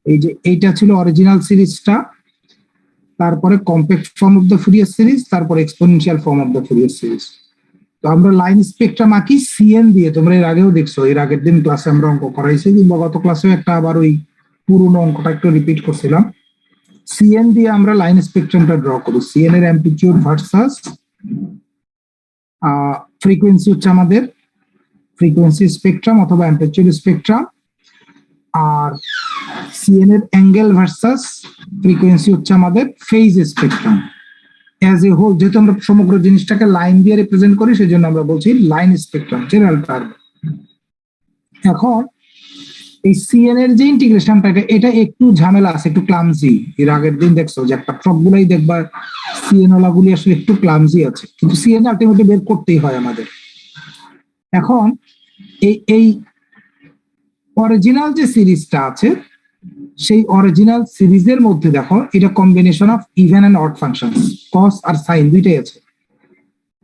এই যে এইটা ছিল অরিজিনাল সিরিজটা, তারপরে compact form of the Fourier series, তারপরে exponential form of the Fourier series. তো আমরা লাইন স্পেকট্রাম আঁকি সিএন দিয়ে, তোমরা এর আগেও দেখছো, এর আগের দিন ক্লাসে আমরা অঙ্ক করাইছি, কিংবা গত ক্লাসেও একটা আবার ওই পুরোনো অঙ্কটা একটু রিপিট করছিলাম। সিএন দিয়ে আমরা লাইন স্পেকট্রামটা ড্র করি। সিএন এর অ্যাম্পলিটিউড ভার্সাস ফ্রিকোয়েন্সি হচ্ছে আমাদের ফ্রিকোয়েন্সি স্পেকট্রাম অথবা অ্যাম্পলিটিউড স্পেকট্রাম, আর সিএন এর অ্যাঙ্গেল ভার্সাস ফ্রিকোয়েন্সি হচ্ছে আমাদের phase spectrum. As a whole, যেহেতু আমরা সমগ্র জিনিসটাকে লাইন দিয়ে রিপ্রেজেন্ট করি, সেই জন্য আমরা বলছি লাইন স্পেকট্রাম, জেনারেল টার্ম। এখন এই সিএন এর যে ইন্টিগ্রেশনটা, এটা একটু ঝামেলা আছে, একটু ক্লামজি। এর আগের দিন দেখছো যে একটা সবগুলাই দেখবা সিএন ওলাগুলি আসলে একটু ক্লামজি আছে, কিন্তু সিএন আলটিমেটলি বের করতেই হয় আমাদের। এখন এই অরিজিনাল যে সিরিজটা আছে, সেই অরিজিনাল সিরিজের মধ্যে দেখো এটা combination of even and odd function, cos আর সাইন দুইটাই আছে।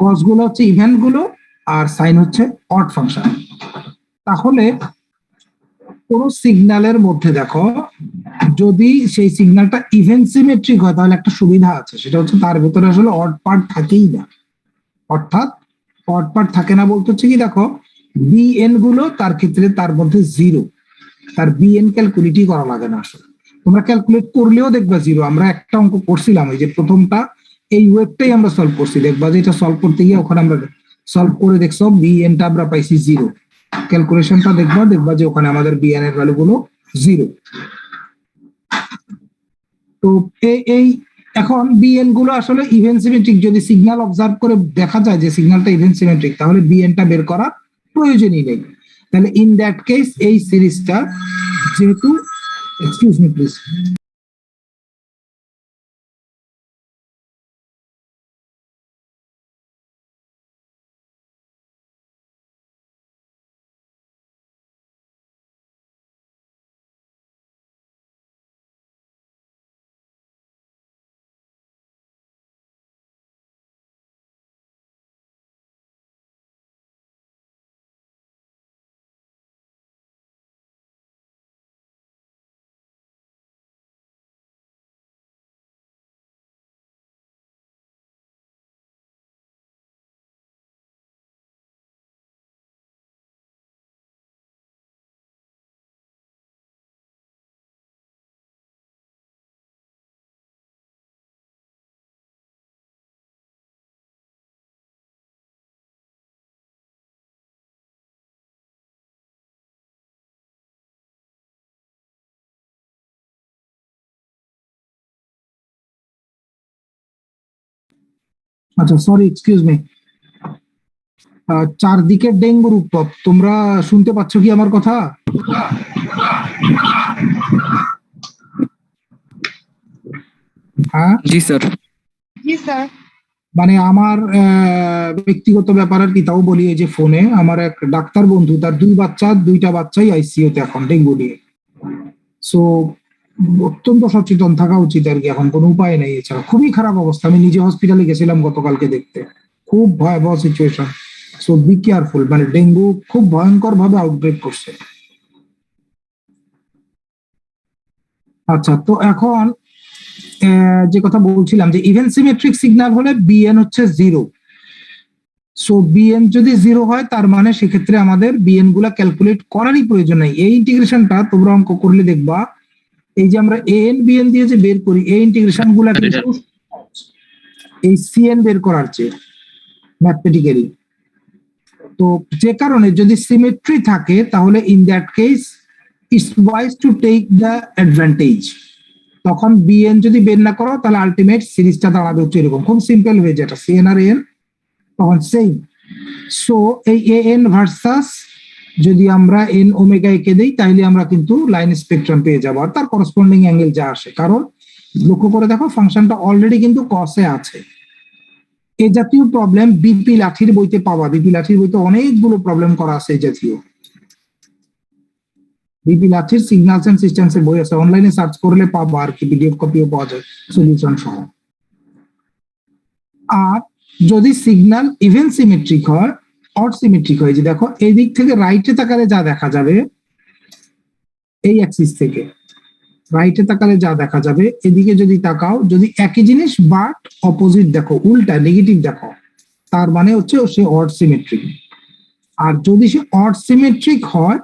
কস গুলো হচ্ছে ইভেন গুলো, আর সাইন হচ্ছে অড ফাংশন। তাহলে কোন সিগন্যালের মধ্যে দেখো, যদি সেই সিগন্যালটা ইভেন সিমেট্রিক হয়, তাহলে একটা সুবিধা আছে, সেটা হচ্ছে তার ভেতরে আসলে অড পার্ট থাকেই না। অর্থাৎ অড পার্ট থাকে না বলতে হচ্ছে কি, দেখো বিএন গুলো তার ক্ষেত্রে তার মধ্যে জিরো, তার বিএন ক্যালকুলেটই করা লাগে না। আসলে তোমরা ক্যালকুলেট করলেও দেখবা জিরো। আমরা একটা অঙ্ক করছিলাম, এই যে প্রথমটা, এই ওয়েবটাই আমরা সলভ করছি, দেখবা যে এটা সলভ করতে গিয়ে ওখানে আমরা সলভ করে দেখছো বিএনটা আমরা পাইছি জিরো। ক্যালকুলেশনটা দেখবা যে ওখানে আমাদের বিএন এর ভ্যালু গুলো জিরো। তো এই এখন বিএন গুলো আসলে ইভেন সিমেট্রিক, যদি সিগন্যাল অবজার্ভ করে দেখা যায় যে সিগন্যালটা ইভেন সিমেট্রিক, তাহলে বিএনটা বের করার প্রয়োজনই নেই। তাহলে ইন দ্যাট কেস এই সিরিজটা যেহেতু, এক্সকিউজ মি প্লিজ, আচ্ছা সরি, এক্সকিউজ মি। চারদিকে ডেঙ্গুর উৎপাত, তোমরা শুনতে পাচ্ছ কি আমার কথা? হ্যাঁ জি স্যার। জি স্যার। মানে আমার ব্যক্তিগত ব্যাপার আর কি, তাও বলি, এই যে ফোনে আমার এক ডাক্তার বন্ধু, তার দুইটা বাচ্চাই আইসিইউতে এখন ডেঙ্গু নিয়ে। সো অত্যন্ত সচেতন থাকা উচিত আর কি, এখন কোনো উপায় নেই এছাড়া। খুবই খারাপ অবস্থা, আমি নিজে হসপিটালে গেছিলাম গতকালকে দেখতে, খুব ভয়াবহ সিচুয়েশন। সো বি কেয়ারফুল, মানে ডেঙ্গু খুব ভয়ঙ্কর ভাবে আউটব্রেক করছে। আচ্ছা, তো এখন যে কথা বলছিলাম, যে ইভেন সিমেট্রিক সিগন্যাল হলে বিএন হচ্ছে জিরো। সো বিএন যদি জিরো হয়, তার মানে সেক্ষেত্রে আমাদের বিএন গুলা ক্যালকুলেট করারই প্রয়োজন নাই। এই ইন্টিগ্রেশনটা তোমরা অঙ্ক করলে দেখবা, এই যে আমরা এন বিএন দিয়ে যে বের করি, এই ইন্টিগ্রেশন গুলা কিন্তু এই সিএন বের করার চেয়ে ম্যাথমেটিক্যালি। তো যে কারণে যদি সিমেট্রি থাকে, তাহলে in that case it's wise to take the advantage. তখন বিএন যদি বের না করো, তাহলে আলটিমেট সিরিজটা দাঁড়াবে হচ্ছে এরকম, খুব সিম্পল হয়ে যেটা সিএন আর এন তখন সেম। সো এই এন ভার্সাস যদি আমরা এন ওমেগা একে দেই, তাহলে আমরা কিন্তু লাইন স্পেকট্রাম পেয়ে যাবো, আর তার করসপন্ডিং অ্যাঙ্গেল যা আসে। কারণ লক্ষ্য করে দেখো, ফাংশনটা অলরেডি কিন্তু কসে আছে। এই জাতীয় প্রবলেম বিপি লাঠির বইতে পাওয়া, বিপি লাঠির বইতে অনেকগুলো প্রবলেম করা আছে এই জাতীয়। বিপি লাঠির সিগন্যালস এন্ড সিস্টেমস এর বই আছে, অনলাইনে সার্চ করলে পাবো আর কি, পিডিএফ কপিও পাওয়া যায় সলিউশন সহ। আর যদি সিগন্যাল ইভেন সিমেট্রিক হয়, অড সিমেট্রিক হয়, যে দেখো এই দিক থেকে রাইটে তাকালে যা দেখা যাবে, এই অ্যাক্সিস থেকে রাইটে তাকালে যা দেখা যাবে, এদিকে যদি তাকাও, যদি একই জিনিস বাট অপোজিট দেখো, উল্টা নেগেটিভ দেখো, তার মানে হচ্ছে সে অড সিমেট্রিক। আর যদি সে অড সিমেট্রিক হয়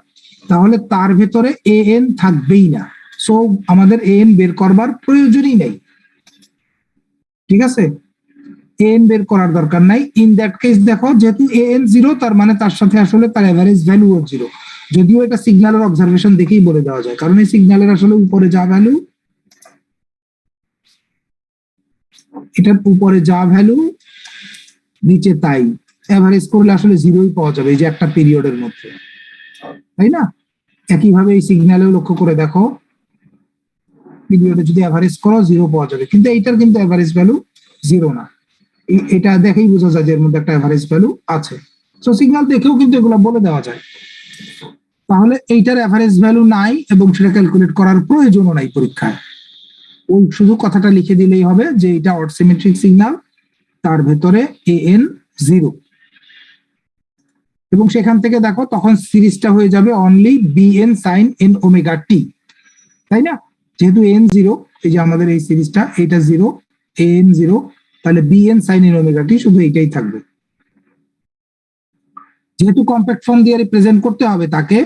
তাহলে তার ভেতরে এ এন থাকবেই না, সো আমাদের এ এন বের করবার প্রয়োজনই নেই। ঠিক আছে, এ এন বের করার দরকার নাই। ইন দ্যাট কেস দেখো, যেহেতু এ এন জিরো, তার মানে তার সাথে আসলে তার এভারেজ ভ্যালুও জিরো। যদিও এটা সিগন্যালের অবজারভেশন দেখেই বলে দেওয়া যায়, কারণ এই সিগন্যালের আসলে উপরে যা ভ্যালু, এটার উপরে যা ভ্যালু নিচে তাই, এভারেজ করলে আসলে জিরোই পাওয়া যাবে এই যে একটা পিরিয়ডের মধ্যে, তাই না? একইভাবে এই সিগন্যালেও লক্ষ্য করে দেখো, পিরিয়ডে যদি এভারেজ করো জিরো পাওয়া যাবে, কিন্তু এইটার কিন্তু এভারেজ ভ্যালু জিরো না। এটা দেখেই বোঝা যায় যে এর মধ্যে একটা এভারেজ ভ্যালু আছে। সো সিগন্যাল দেখেও কিন্তু এগুলো বলে দেওয়া যায়। তাহলে এইটার এভারেজ ভ্যালু নাই এবং সেটা ক্যালকুলেট করার প্রয়োজনও নাই পরীক্ষায়। ওই শুধু কথাটা লিখে দিলেই হবে যে এটা অড সিমেট্রিক সিগন্যাল, তার ভেতরে এ এন জিরো, এবং সেখান থেকে দেখো তখন সিরিজটা হয়ে যাবে only B N sine N omega T, তাই না? যেহেতু এন জিরো, এই যে আমাদের এই সিরিজটা, এটা জিরো, এ এন জিরো, তাহলে B N sine N omega T শুধু এইটাই থাকবে। যেহেতু কম্প্যাক্ট ফর্ম দিয়ে রিপ্রেজেন্ট করতে হবে তাকে,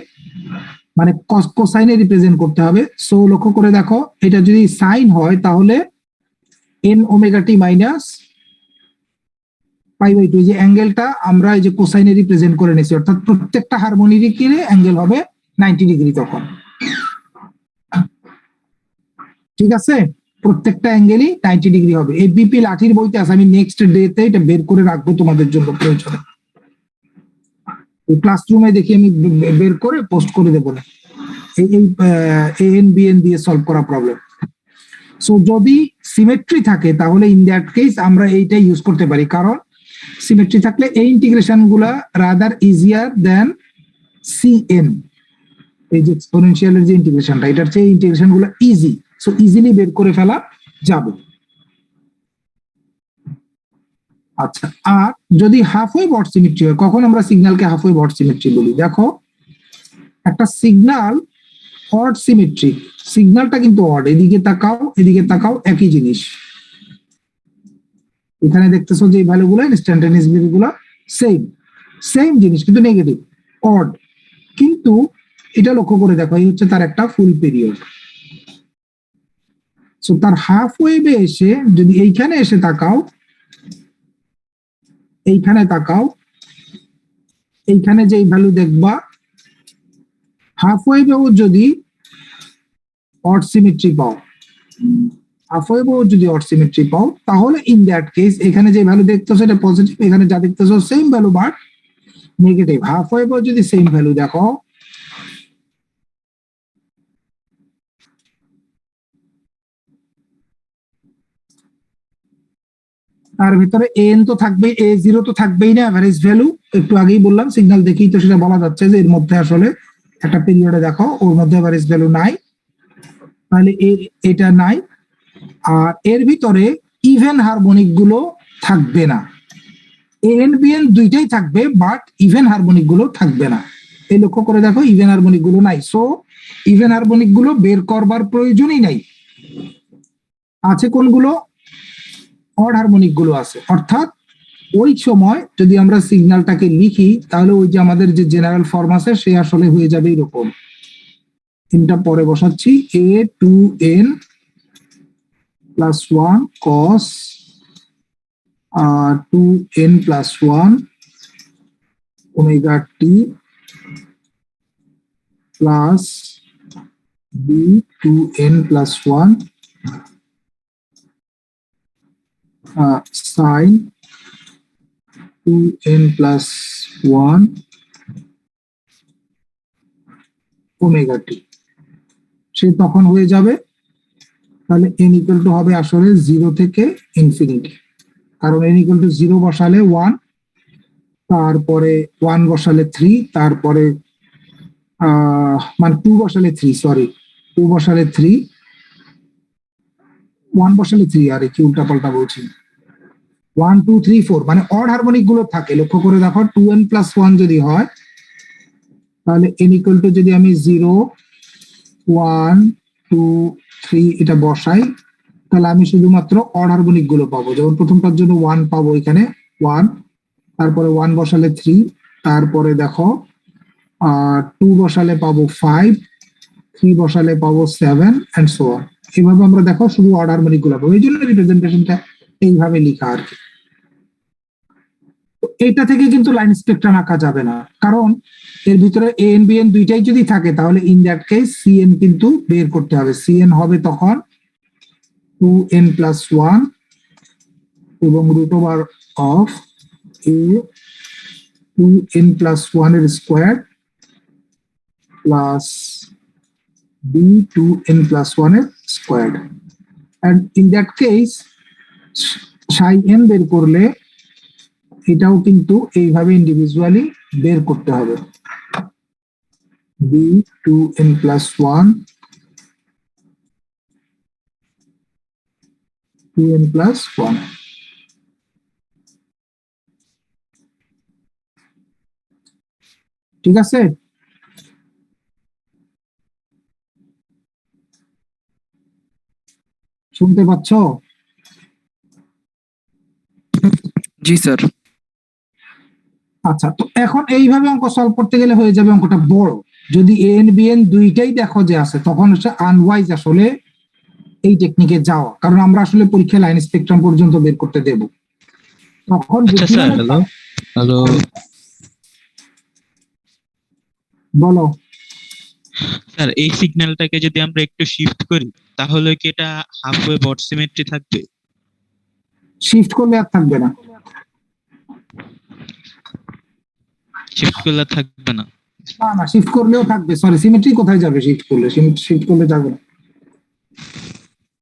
মানে কোসাইনে রিপ্রেজেন্ট করতে হবে, সো লক্ষ্য করে দেখো, এটা যদি সাইন হয় তাহলে N omega T minus pi by two, যে অ্যাঙ্গেলটা আমরা এই যে কোসাইনে রিপ্রেজেন্ট করে নিয়েছি, অর্থাৎ প্রত্যেকটা হারমোনিকের অ্যাঙ্গেল হবে 90 ডিগ্রি তখন। ঠিক আছে, প্রত্যেকটা অ্যাঙ্গেলই 90 ডিগ্রি হবে। এই বিপি লাঠির বইতে আছে, আমি নেক্সট ডেতে এটা বের করে রাখবো তোমাদের জন্য প্রয়োজনে, ক্লাসরুমে দেখি আমি বের করে পোস্ট করে দেবো না, এই এন বি এন দিয়ে সলভ করা প্রবলেম। সো যদি সিমেট্রি থাকে তাহলে ইন দ্যাট কেস আমরা এইটাই ইউজ করতে পারি, কারণ সিমেট্রি থাকলে এই ইন্টিগ্রেশন গুলা রাদার ইজিয়ার দেন সিএন, এই যে এক্সপোনেনশিয়ালের যে ইন্টিগ্রেশনটা, এটার চেয়ে ইন্টিগ্রেশন গুলো ইজি, সো ইজিলি বের করে ফেলা যাবে। আচ্ছা, আর যদি হাফ ওয়েভ অড সিমেট্রি হয়, কখন আমরা সিগন্যালকে হাফ ওয়েভ অড সিমেট্রি বলি? দেখো, একটা সিগন্যাল অড সিমেট্রিক, সিগন্যালটা কিন্তু অড, এদিকে তাকাও এদিকে তাকাও, একই জিনিস। এখানে দেখতেছো যে ভ্যালুগুলো, ইনস্ট্যান্টানিয়াস ভ্যালুগুলো সেম, সেম জিনিস কিন্তু নেগেটিভ, অড। কিন্তু এটা লক্ষ্য করে দেখো, এই হচ্ছে তার একটা ফুল পিরিয়ড। সো তার হাফ ওয়েভে এসে যদি এইখানে এসে তাকাও, এইখানে তাকাও, এইখানে যে ভ্যালু দেখবা, হাফ ওয়েভেও যদি অড সিমেট্রি পাও, হাফ ওয়েভেও যদি অড সিমেট্রি পাও, তাহলে ইন দ্যাট কেস এখানে যে ভ্যালু দেখতেছো এটা পজিটিভ, এখানে যা দেখতেছো same value but negative. Half ওয়েভেও যদি সেম ভ্যালু দেখো, তার ভিতরে এন তো থাকবেই, এ জিরো তো থাকবেই না, এভারেজ ভ্যালু একটু আগেই বললাম, সিগন্যাল দেখেই তো সেটা বলা যাচ্ছে যে এর মধ্যে আসলে একটা পিরিয়ডে দেখো ওর মধ্যে এভারেজ ভ্যালু নাই, তাহলে এটা নাই। আর এর ভিতরে ইভেন হারমোনিক গুলো থাকবে না, এন বিএন দুইটাই থাকবে বাট ইভেন হারমোনিক গুলো থাকবে না। এই লক্ষ্য করে দেখো, ইভেন হারমোনিক গুলো নাই, সো ইভেন হারমোনিক গুলো বের করবার প্রয়োজনই নাই। আছে কোনগুলো? অড হারমোনিক গুলো আছে, অর্থাৎ ওই সময় যদি আমরা সিগন্যালটাকে লিখি তাহলে ওই যে আমাদের যে জেনারেল ফর্ম আছে সে আসলে হয়ে যাবে এরকম, তিনটা পরে বসাচ্ছি, A two N plus one cos two N plus one omega T plus B two N plus one sine two N plus one omega T, সে তখন হয়ে যাবে, তাহলে এন ইকুয়াল টু হবে আসলে 0 থেকে ইনফিনিটি, কারণ এন ইকুয়াল টু 0 বসালে 1, তারপরে 1 বসালে 3, তারপরে মানে 2 বসালে 3, সরি 2 বসালে 3, 1 বসালে 3, আরে কি উল্টা পাল্টা বলছি, 1 2 3 4 মানে অড হারমোনিক গুলো থাকে। লক্ষ্য করে দেখো 2n প্লাস 1 যদি হয়, তাহলে n ইকুয়াল টু যদি আমি 0 1 2 3 এটা বসাই, তাহলে আমি শুধুমাত্র অড হারমোনিক গুলো পাবো। যেমন প্রথমটার জন্য 1 পাবো, এখানে 1, তারপরে 1 বসালে 3, তারপরে দেখো 2 বসালে পাবো 5, 3 বসালে পাবো 7 এন্ড সো অন। এইভাবে আমরা দেখো শুধু অড হারমোনিক গুলো পাবো, এই জন্য রিপ্রেজেন্টেশনটা এইভাবে লেখা আর কি। এটা থেকে কিন্তু লাইন স্পেকট্রাম আঁকা যাবে না, কারণ এর ভিতরে এ এন বি এন দুইটাই যদি থাকে তাহলে ইন দ্যাট কেস সিএন কিন্তু বের করতে হবে। সিএন হবে তখন 2n+1 এবং root over of A 2n+1 এর স্কোয়ার প্লাস বি 2n+1 এর square. And in that case psi N বের করলে এটাও কিন্তু এইভাবে ইন্ডিভিজুয়ালি বের করতে হবে। B 2n+1 2n+1। ঠিক আছে, শুনতে পাচ্ছ? জি স্যার। আচ্ছা, তো এখন এইভাবে অঙ্ক সলভ করতে গেলে হয়ে যাবে অঙ্কটা বড়। যদি এন বি এন দুইটাই দেখো যে আছে, তখন হচ্ছে আনওয়াইজ আসলে এই টেকনিকে যাওয়া, কারণ আমরা আসলে পরীক্ষা লাইন স্পেকট্রাম পর্যন্ত বের করতে দেব। তখন আচ্ছা স্যার, হ্যালো হ্যালো বলো। স্যার, এই সিগন্যালটাকে যদি আমরা একটু শিফট করি তাহলে কি এটা হাফ ওয়ে বট সিমেট্রি থাকবে? শিফট করলে আর থাকবে না। শিফট করলে থাকবে না? না না, শিফট করলেও থাকবে। সরি, সিমেট্রি কোথায় যাবে শিফট করলে? শিফট করলে যাবে না,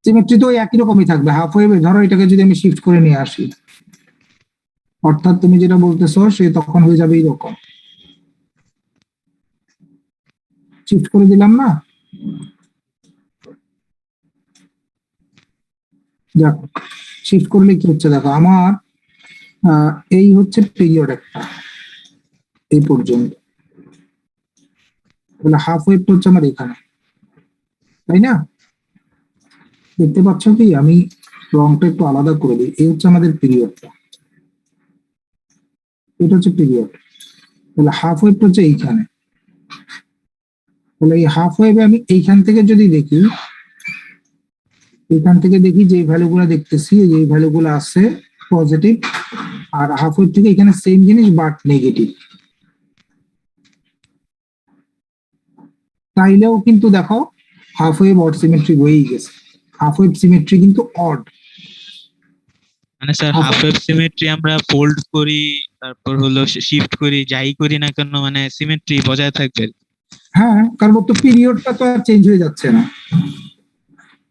সিমেট্রি তো ওই একই রকমই থাকবে। হাফ ওয়েভে ধরো এটাকে যদি আমি শিফট করে নিয়ে আসি, অর্থাৎ তুমি যেটা বলতেছো সে তখন হয়ে যাবে এইরকম। শিফট করে দিলাম না, দেখো শিফট করলে কি হচ্ছে দেখো, আমার এই হচ্ছে পিরিয়ড একটা এই পর্যন্ত, তাহলে হাফ ওয়েভটা হচ্ছে আমার এখানে, তাই না? দেখতে পাচ্ছ কি? আমি রংটা একটু আলাদা করে দিই। এই হচ্ছে আমাদের পিরিয়ডটা, এটা হচ্ছে পিরিয়ড, তাহলে হাফ ওয়েভটা হচ্ছে এইখানে। তাহলে এই হাফ ওয়েভে আমি এইখান থেকে যদি দেখি, এখান থেকে দেখি যে ভ্যালুগুলো দেখতেছি, এই ভ্যালুগুলো আছে পজিটিভ, আর হাফ ওয়েভ থেকে এখানে সেম জিনিস বাট নেগেটিভ। তাইলেও কিন্তু দেখো হাফ ওয়েভ অড সিমেট্রি হয়েই গেছে। হাফ ওয়েভ সিমেট্রি কিন্তু অড। মানে স্যার, হাফ ওয়েভ সিমেট্রি আমরা ফোল্ড করি, তারপর হলো শিফট করি, যাই করি না কেন মানে সিমেট্রি বজায় থাকবে। হ্যাঁ, কারণ ওর তো পিরিয়ডটা তো আর চেঞ্জ হয়ে যাচ্ছে না,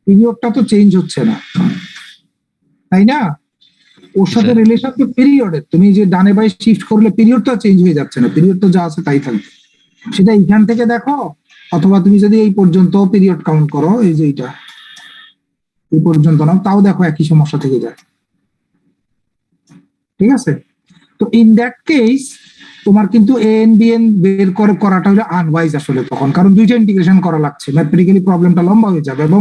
পিরিয়ডটা তো চেঞ্জ হচ্ছে না, তাই না? ওর সাথে রিলেশন তো পিরিয়ডের। তুমি যে ডানে বাই শিফট করলে পিরিয়ডটা চেঞ্জ হয়ে যাচ্ছে না, পিরিয়ড তো যা আছে তাই থাকবে। সেটা এইখান থেকে দেখো, অথবা তুমি যদি এই পর্যন্ত পিরিয়ড কাউন্ট করো, এই যে এইটা এই পর্যন্ত নাও, তাও দেখো একই সমস্যা থেকে যায়। ঠিক আছে, তো ইন দ্যাট কেস তোমার কিন্তু এন বি এন বের করাটা হলো আনওয়াইজ আসলে তখন, কারণ দুইটা ইন্টিগ্রেশন করা লাগছে, ম্যাথমেটিক্যালি প্রবলেমটা লম্বা হয়ে যাবে এবং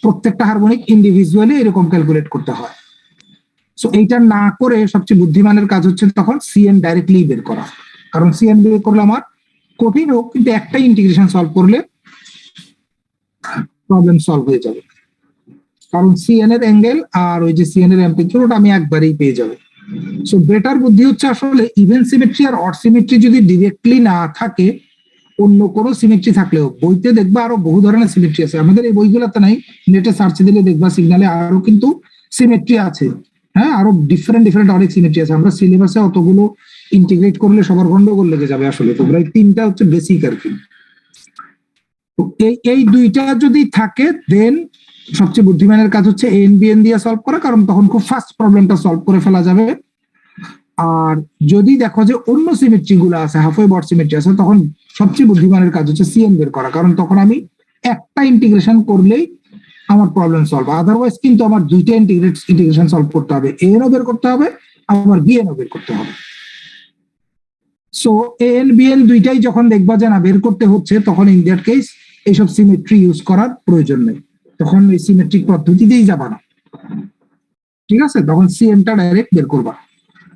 প্রত্যেকটা হারমোনিক ইন্ডিভিজুয়ালি এরকম ক্যালকুলেট করতে হয়। সো এইটা না করে সবচেয়ে বুদ্ধিমানের কাজ হচ্ছে তখন সিএন ডাইরেক্টলি বের করা, কারণ সিএন বের করলে আমার কঠিন হোক কিন্তু একটা ইন্টিগ্রেশন সলভ করলে প্রবলেম সলভ হয়ে যাবে, কারণ সিএন এর অ্যাঙ্গেল আর ওই যে সিএন এর অ্যাম্পলিটিউড ওটা আমি একবারেই পেয়ে যাবো। সো বেটার বুদ্ধি হচ্ছে আসলে ইভেন সিমেট্রি আর অড সিমেট্রি যদি ডিরেক্টলি না থাকে, অন্য কোনো সিমেট্রি থাকলেও, বইতে দেখবা আরো বহু ধরনের সিমেট্রি আছে, আমাদের এই বইগুলোতে নাই, নেটে সার্চ দিলে দেখবা সিগনালে আরো কিন্তু সিমেট্রি আছে। হ্যাঁ, আরো ডিফারেন্ট ডিফারেন্ট অনেক সিমেট্রি আছে, আমরা সিলেবাসে অতগুলো ইন্টিগ্রেট করলে সবার গন্ডগোল লেগে যাবে আসলে। তোমরা এই তিনটা হচ্ছে বেসিক আর কি। তো এই দুইটা যদি থাকে দেন সবচেয়ে বুদ্ধিমানের কাজ হচ্ছে এন বি এন দিয়ে সলভ করা, কারণ তখন খুব ফাস্ট প্রবলেমটা সলভ করে ফেলা যাবে। আর যদি দেখো যে অন্য সিমেট্রি গুলো আছে, হাফ ওয়েভ অড সিমেট্রি আছে, তখন সবচেয়ে বুদ্ধিমানের কাজ হচ্ছে সিএন বের করা, কারণ তখন আমি একটা ইন্টিগ্রেশন করলেই আমার প্রবলেম সলভ। আদারওয়াইজ কিন্তু আমার দুইটা ইন্টিগ্রেশন সলভ করতে হবে, এন ও বের করতে হবে, আবার বিএন ও বের করতে হবে। সো এন বিএন দুইটাই যখন দেখবা যে না বের করতে হচ্ছে, তখন ইন দ্যাট কেস এইসব সিমেট্রি ইউজ করার প্রয়োজন নেই, তখন এই সিমেট্রিক পদ্ধতিতেই যাবা না, ঠিক আছে? তখন সিএনটা ডাইরেক্ট বের করবা।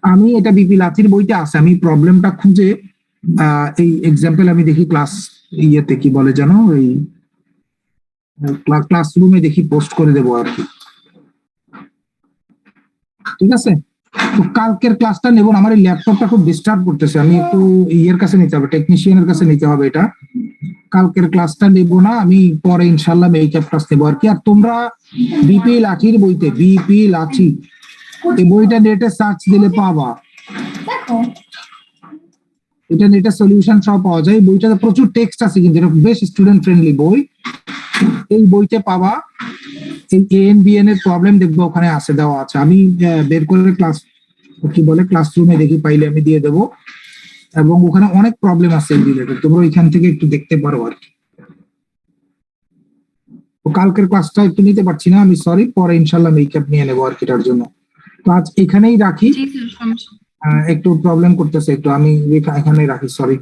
আমি এটা বিপি লাচির বইতে আছে, আমি প্রবলেমটা খুঁজে এই এক্সাম্পল আমি দেখি ক্লাস ইয়েতে কি বলে জানো, ওই ক্লাসরুমে দেখি পোস্ট করে দেবো আর কি, ঠিক আছে? তো কালকের ক্লাসটা নেব না, আমার এই ল্যাপটপটা খুব ডিস্টার্ব করতেছে, আমি একটু ইয়ের কাছে নিতে হবে, টেকনিশিয়ানের কাছে নিতে হবে এটা। কালকের ক্লাসটা নেব না, আমি পরে ইনশাল্লাহ মেকআপ ক্লাস নেবো আর কি। আর তোমরা বিপি লাচির বইতে, বিপি লাচি এই বইটা নেটে সার্চ দিলে পাবা, এটা নেটে সলিউশন সব পাওয়া যায়। বইটাতে প্রচুর টেক্সট আছে, কিন্তু এটা বেশ স্টুডেন্ট ফ্রেন্ডলি বই। এই বইতে পাবা এই এএনবিএন এর প্রবলেম দেখবো, ওখানে আছে, দেওয়া আছে। আমি বের করে ক্লাস কি বলে ক্লাসরুমে দেখি, পাইলে আমি দিয়ে দেবো। এবং ওখানে অনেক প্রবলেম আছে রিলেটেড, তোমরা ওইখান থেকে একটু দেখতে পারো আর কি। তো কালকের ক্লাসটা একটু নিতে পারছি না আমি, সরি, পরে ইনশাল্লাহ মেকআপ নিয়ে নেবো আর কি এটার জন্য। তো আজ এখানেই রাখি, একটু প্রবলেম করতেছে একটু, আমি এখানেই রাখি, সরি।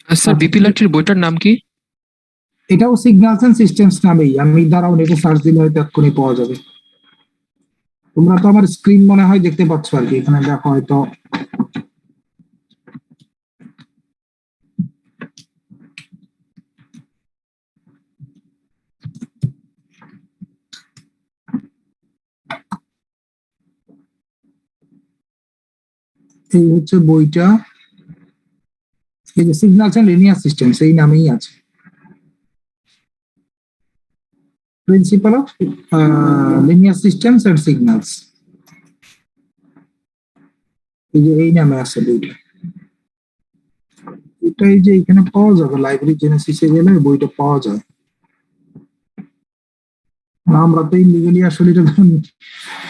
স্যার বিপি লাচির বইটার নাম কি? এটাও সিগন্যালস এন্ড সিস্টেমস নামেই, আমি দাঁড়াও নেটে সার্চ দিলে হয়তো এক্ষুনি পাওয়া যাবে। তোমরা তো আমার স্ক্রিন মনে হয় দেখতে পাচ্ছ আর কি, এখানে দেখো হয়তো। এই হচ্ছে বইটা, এই যে সিগন্যালস এন্ড লিনিয়ার সিস্টেমস এই নামেই আছে, principal of linear systems and signals, এই যে এই নামে আছে বইটা। এটাই যে এখানে পাওয়া যাবে, লাইব্রেরি জেনেসিসে গেলে বইটা পাওয়া যায়। আমরা তো ইলিগালি আসলে এটা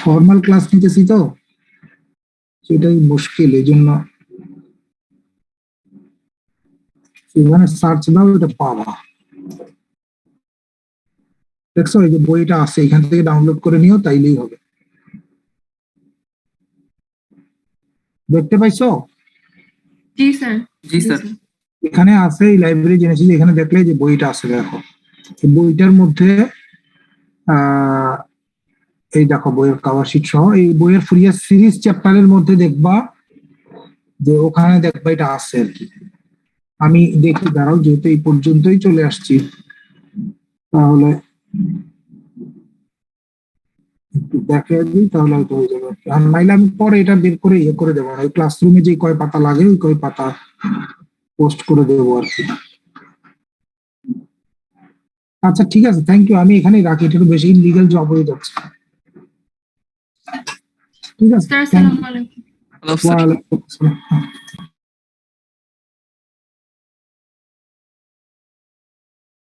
ফর্মাল ক্লাস নিতেছি, তো সেটাই মুশকিল, এই জন্য এখানে সার্চ দাও, এটা পাবা। দেখছো এই যে বইটা আছে, এখান থেকে ডাউনলোড করে নিও, তাইলেই হবে। দেখতে পাইছো? জি স্যার। জি স্যার। এখানে আছে এই লাইব্রেরি জেনেসিস, এখানে দেখলে যে বইটা আছে, দেখো এই বইটার মধ্যে এই দেখো বইয়ের কভার শিট সহ এই বইয়ের ফুরিয়ার সিরিজ চ্যাপ্টারের মধ্যে দেখবা যে ওখানে দেখবা এটা আছে আর কি। আমি দেখি, দাঁড়াও, যেহেতু এই পর্যন্তই চলে আসছি, তাহলে একটু দেখে দিই, তাহলে হয়তো হয়ে যাবে। আর নাইলে আমি পরে এটা বের করে ইয়ে করে দেবো, ওই ক্লাসরুমে যে কয় পাতা লাগে ওই কয় পাতা পোস্ট করে দেবো আর কি। আচ্ছা ঠিক আছে, থ্যাংক ইউ, আমি এখানেই রাখি, এটা একটু বেশি ইনলিগাল জব হয়ে যাচ্ছে। ঠিক আছে, স্যার আসসালামু আলাইকুম। Hello sir. ওয়ালাইকুম আসসালাম।